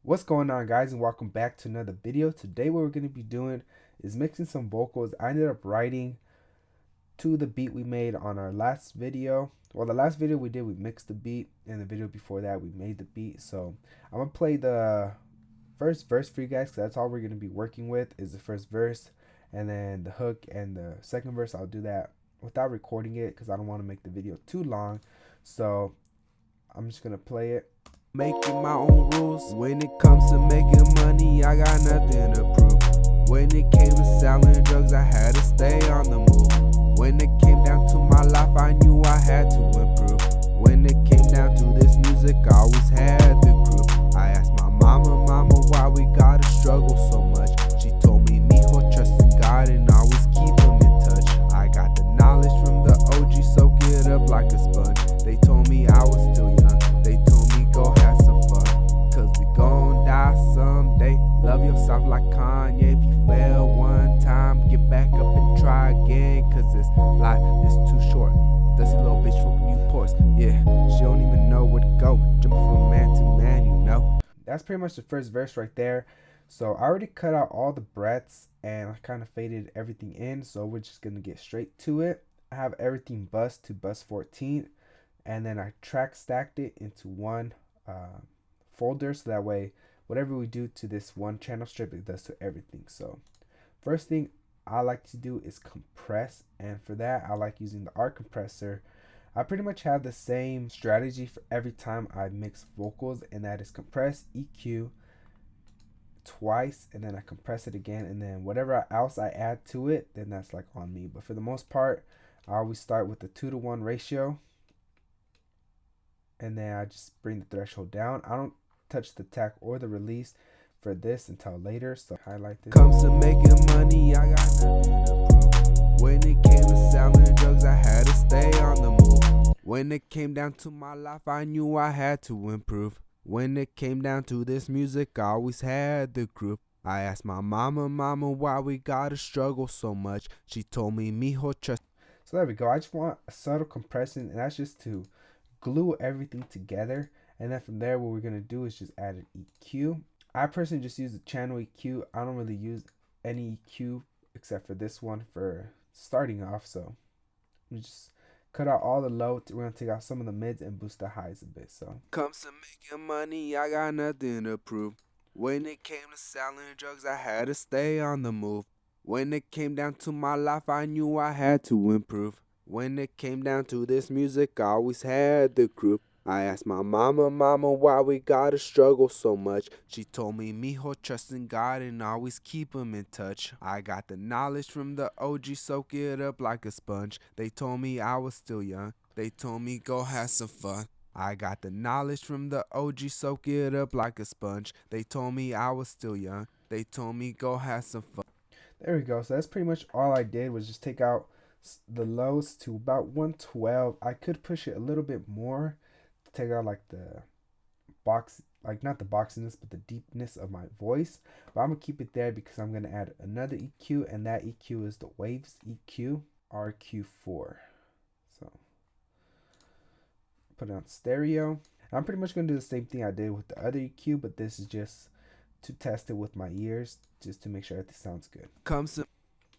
What's going on, guys, and welcome back to another video. Today what we're going to be doing is mixing some vocals. I ended up writing to the beat we made on our last video. Well, the last video we did, we mixed the beat, and the video before that we made the beat. So I'm going to play the first verse for you guys, because that's all we're going to be working with is the first verse, and then the hook and the second verse. I'll do that without recording it because I don't want to make the video too long. So I'm just going to play it. Making my own rules. When it comes to making money, I got nothing to prove. When it came to selling drugs, I had to stay on the move. When it came down to my life, I knew I had to improve. When it came down to this music, I always had the groove. I asked my mama, why we gotta struggle so much. She told me, mijo, trust in God and always keep him in touch. I got the knowledge from the OG, soak it up like a sponge. They told me I was still young. They told me go have some fun, cause we gon' die someday. Love yourself like Kanye. If you fail one time, get back up and try again, cause this life is too short. Dusty little bitch from Newports, yeah, she don't even know where to go. Jumping from man to man, you know. That's pretty much the first verse right there. So I already cut out all the breaths and I kind of faded everything in, so we're just gonna get straight to it. I have everything bus to bus 14, and then I track stacked it into one folder, so that way whatever we do to this one channel strip, it does to everything. So first thing I like to do is compress, and for that I like using the art compressor. I pretty much have the same strategy for every time I mix vocals, and that is compress, EQ twice, and then I compress it again, and then whatever else I add to it, then that's like on me. But for the most part, I always start with the 2:1 ratio, and then I just bring the threshold down. I don't touch the tack or the release for this until later, so highlight this. Comes to making money, I got nothing to prove. When it came to selling drugs, I had to stay on the move. When it came down to my life, I knew I had to improve. When it came down to this music, I always had the group. I asked my mama, why we gotta struggle so much. She told me, mijo, trust. So there we go. I just want a subtle compression, and that's just to glue everything together. And then from there, what we're gonna do is just add an EQ. I personally just use the channel EQ. I don't really use any EQ except for this one for starting off. So we just cut out all the low. We're gonna take out some of the mids and boost the highs a bit. So comes to making money, I got nothing to prove. When it came to selling drugs, I had to stay on the move. When it came down to my life, I knew I had to improve. When it came down to this music, I always had the group. I asked my mama, why we gotta struggle so much. She told me, mijo, trust in God and always keep him in touch. I got the knowledge from the OG, soak it up like a sponge. They told me I was still young. They told me go have some fun. I got the knowledge from the OG, soak it up like a sponge. They told me I was still young. They told me go have some fun. there we go. So that's pretty much all I did, was just take out the lows to about 112. I could push it a little bit more to take out like the box, like not the boxiness, but the deepness of my voice. But I'm gonna keep it there because I'm gonna add another EQ, and that EQ is the Waves EQ RQ4. So put it on stereo. And I'm pretty much gonna do the same thing I did with the other EQ, but this is just to test it with my ears, just to make sure everything sounds good. Comes to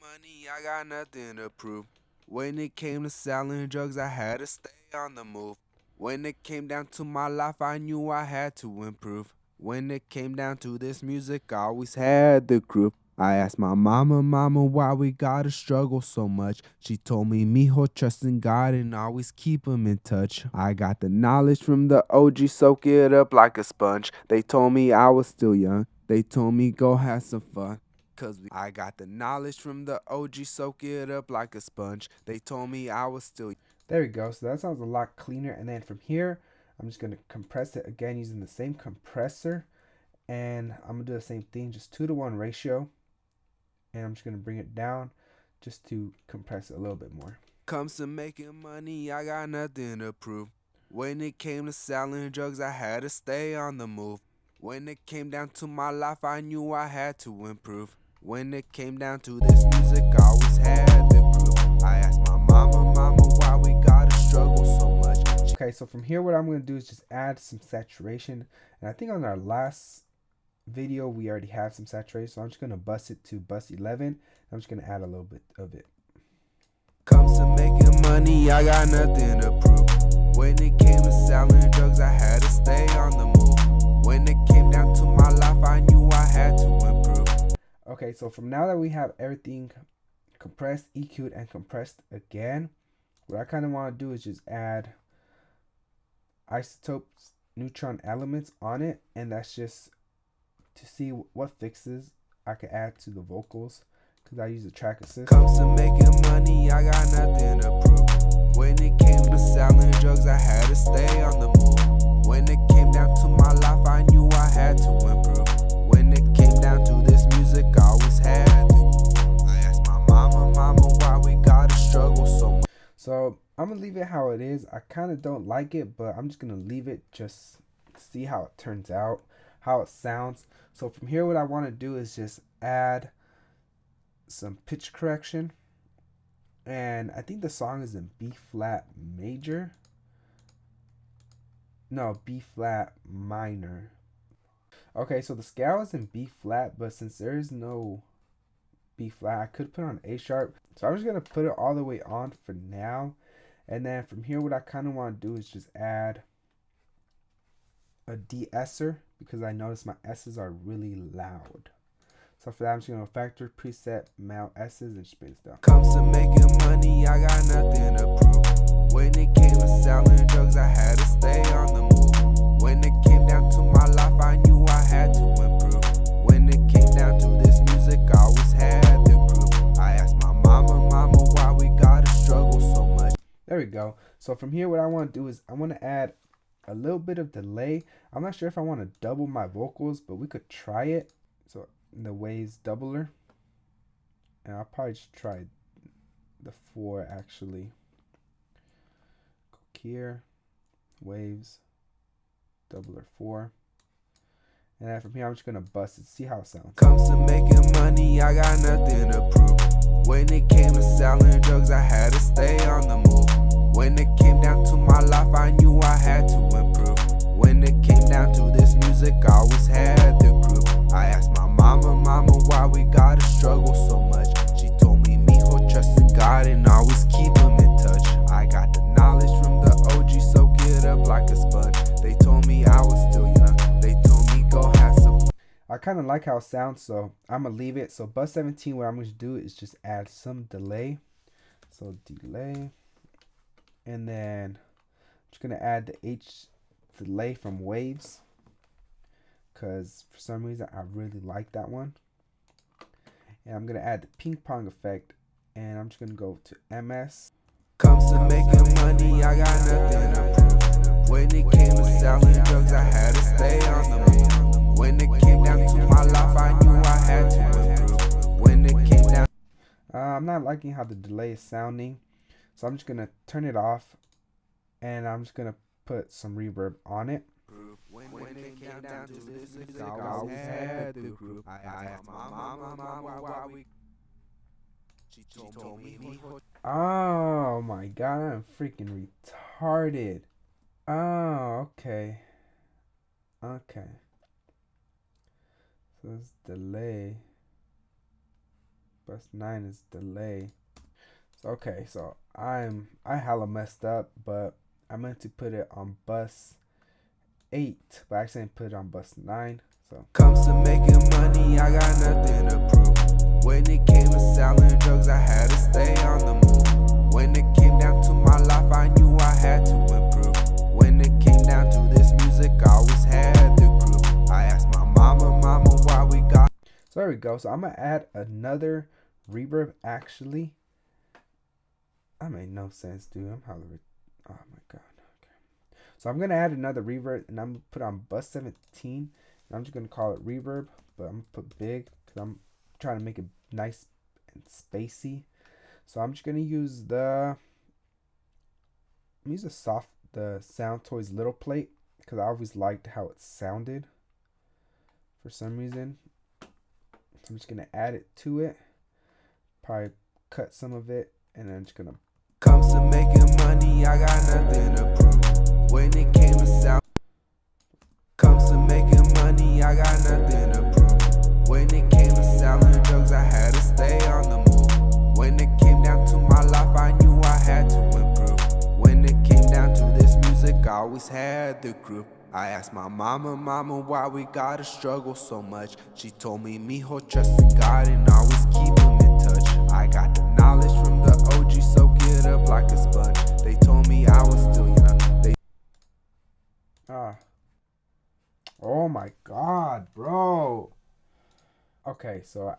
money, I got nothing to prove. When it came to selling drugs, I had to stay on the move. When it came down to my life, I knew I had to improve. When it came down to this music, I always had the group. I asked my mama, why we gotta struggle so much. She told me, mijo, trust in God and always keep him in touch. I got the knowledge from the OG, soak it up like a sponge. They told me I was still young. They told me go have some fun. Cause I got the knowledge from the OG, soak it up like a sponge. They told me I was still. There we go. So that sounds a lot cleaner. And then from here, I'm just gonna compress it again using the same compressor, and I'm gonna do the same thing, just 2:1 ratio. And I'm just gonna bring it down just to compress it a little bit more. Comes to making money, I got nothing to prove. When it came to selling drugs, I had to stay on the move. When it came down to my life, I knew I had to improve. When it came down to this music, I always had the group. I asked my mama, why we gotta struggle so much. Okay, so from here, what I'm going to do is just add some saturation. And I think on our last video we already have some saturation, so I'm just gonna bust it to bus 11. I'm just gonna add a little bit of it. Comes to making money, I got nothing to prove. When it came to selling drugs, I had to stay on the move. When it came down to my life, I knew I had to improve. Okay, so from now that we have everything compressed, EQ'd, and compressed again, what I kind of want to do is just add isotopes, neutron elements on it, and that's just to see what fixes I can add to the vocals, because I use a track assist. Comes to making money, I got nothing to prove. When it came to selling drugs, I had to stay on the move. When it came down to my life, I knew I had to improve. When it came down to this music, I always had to. I asked my mama, why we gotta struggle so much. So I'm gonna leave it how it is. I kind of don't like it, but I'm just gonna leave it, just see how it turns out, how it sounds. So from here, what I want to do is just add some pitch correction, and I think the song is in B flat major. No, B flat minor. Okay, so the scale is in B flat, but since there is no B flat, I could put on A sharp. So I'm just gonna put it all the way on for now, and then from here, what I kind of want to do is just add a de-esser, because I notice my S's are really loud. So for that, I'm just gonna factor preset mount S's and spin it down. Comes to making money, I got nothing to prove. When it came to selling drugs, I had to stay on the move. When it came down to my life, I knew I had to improve. When it came down to this music, I always had the group. I asked my mama, why we gotta struggle so much. There we go. So from here, what I want to do is I want to add a little bit of delay. I'm not sure if I want to double my vocals, but we could try it. So the waves doubler, and I'll probably just try the 4 actually. Go here, waves, doubler 4, and then from here I'm just gonna bust it, see how it sounds. Comes to making money, I got nothing to prove. When it came to selling drugs, I had to stay on the move. When it came down to my life, I knew I had to improve. When it came down to this music, I always had the group. I asked my mama, why we gotta struggle so much. She told me, mijo, trust in God and always keep him in touch. I got the knowledge from the OG, soak it up like a sponge. They told me I was still young. They told me go have some fun. I kind of like how it sounds, so I'm gonna leave it. So bus 17, what I'm going to do is just add some delay. So delay, and then I'm just gonna add the H delay from waves, because for some reason I really like that one. And I'm gonna add the ping pong effect, and I'm just gonna go to MS. Comes to making money, I got nothing to prove. When it came to selling drugs, I had to stay on the move. When it came down to my life, I knew I had to improve. When it came down, I'm not liking how the delay is sounding, so I'm just gonna turn it off, and I'm just gonna put some reverb on it. when it came down to this music, I always had the group. I asked my mama, why we. She told me, mijo. Oh my god, I'm freaking retarded. Oh, okay. Okay. So it's delay. Bus 9 is delay. So okay, so I hella messed up, but I meant to put it on bus 8, but I accidentally put it on bus 9. So Comes to making money, I got nothing to prove. When it came to selling drugs, I had to stay on the move. When it came down to my life, I knew I had to improve. When it came down to this music, I always had the group. I asked my mama, why we got. So there we go. So I'm gonna add another reverb. Actually, that made no sense, dude. I'm hella. Oh my god. Okay. So I'm gonna add another reverb, and I'm gonna put on bus 17. And I'm just gonna call it reverb, but I'm gonna put big because I'm trying to make it nice and spacey. So I'm just gonna use the Sound Toys little plate, because I always liked how it sounded for some reason. So I'm just gonna add it to it, probably cut some of it, and then I'm just gonna. Comes to making money, I got nothing to prove. When it came to sound. Comes to making money, I got nothing to prove. Crook. I asked my mama, why we gotta struggle so much. She told me, mijo, trust in God and always keep him in touch. I got the knowledge from the OG, soak it up like a sponge. They told me I was still young. Oh my god, bro. Okay, so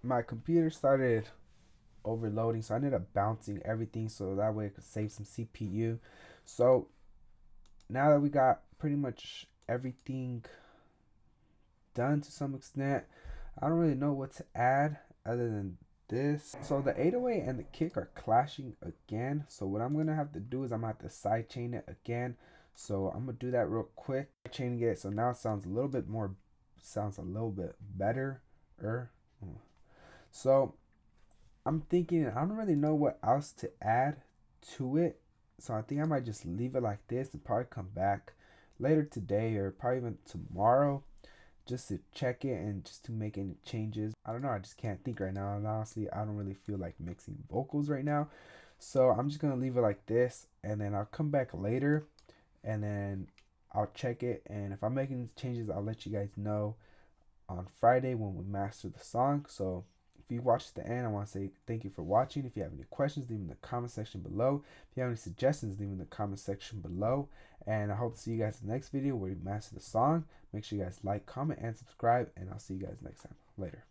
my computer started overloading, so I ended up bouncing everything so that way I could save some CPU. So now that we got pretty much everything done to some extent, I don't really know what to add other than this. So the 808 and the kick are clashing again, so what I'm gonna have to do is I'm gonna have to sidechain it again. So I'm gonna do that real quick, chaining it, so now it sounds a little bit better. So I'm thinking I don't really know what else to add to it, so I think I might just leave it like this and probably come back later today or probably even tomorrow just to check it and just to make any changes. I don't know, I just can't think right now, and honestly I don't really feel like mixing vocals right now, so I'm just gonna leave it like this, and then I'll come back later and then I'll check it, and if I'm making changes I'll let you guys know on Friday when we master the song. So if you watched to the end, I want to say thank you for watching. If you have any questions, leave them in the comment section below. If you have any suggestions, leave them in the comment section below. And I hope to see you guys in the next video where we master the song. Make sure you guys like, comment, and subscribe. And I'll see you guys next time. Later.